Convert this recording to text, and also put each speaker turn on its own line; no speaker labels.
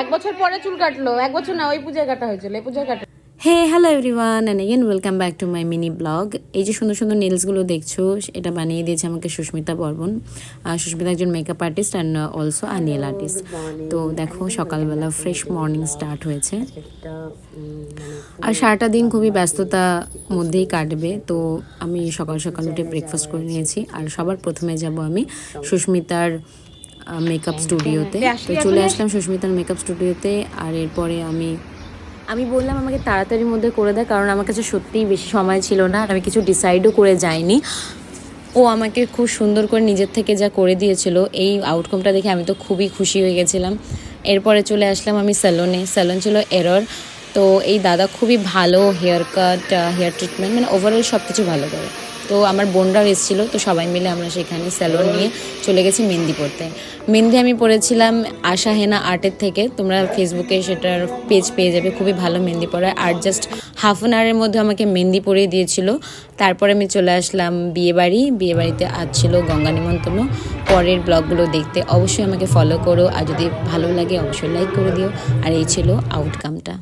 এক বছর পরে চুল কাটলো, এক বছর না, ওই পূজায় কাটা হয়েছিল, এই পূজায় কাটা।
Hey hello everyone and again welcome back to my mini blog. এই যে সুন্দর সুন্দর নেলসগুলো দেখছো, এটা বানিয়ে দিয়েছে আমাকে সুস্মিতা বর্মন। সুস্মিতা একজন makeup artist and also nail artist. তো দেখো সকালবেলা ফ্রেশ মর্নিং স্টার্ট হয়েছে আর সারাটা দিন খুবই ব্যস্ততা মধ্যেই কাটবে। তো আমি সকাল সকাল উঠে ব্রেকফাস্ট করে নিয়েছি আর সবার প্রথমে যাব আমি সুস্মিতার মেকআপ স্টুডিওতে। তো চলে আসলাম সুস্মিতার মেকআপ স্টুডিওতে আর এরপরে আমি বললাম আমাকে তাড়াতাড়ির মধ্যে করে দেয়, কারণ আমার কাছে সত্যিই বেশি সময় ছিল না আর আমি কিছু ডিসাইডও করে যাইনি। ও আমাকে খুব সুন্দর করে নিজের থেকে যা করে দিয়েছিল, এই আউটকামটা দেখে আমি তো খুবই খুশি হয়ে গেছিলাম। এরপরে চলে আসলাম আমি স্যালনে। স্যালন ছিল এরর। তো এই দাদা খুবই ভালো হেয়ার কাট, হেয়ার ট্রিটমেন্ট, মানে ওভারঅল সব কিছু ভালো করে। তো আমার বোনরাও এসেছিলো, তো সবাই মিলে আমরা সেখানে স্যালন নিয়ে চলে গেছি মেহেন্দি পড়তে। মেহেন্দি আমি পড়েছিলাম আশা হেনা আর্টের থেকে, তোমরা ফেসবুকে সেটার পেজ পেয়ে যাবে, খুবই ভালো মেহেন্দি পড়ায়। আর জাস্ট হাফ অ্যান আওয়ারের মধ্যে আমাকে মেহেন্দি পরিয়ে দিয়েছিল। তারপরে আমি চলে আসলাম বিয়েবাড়িতে আজ ছিল গঙ্গা নিমন্ত্রণ। পরের ব্লগগুলো দেখতে অবশ্যই আমাকে ফলো করো, আর যদি ভালো লাগে অবশ্যই লাইক করে দিও। আর এই ছিল আউটকামটা।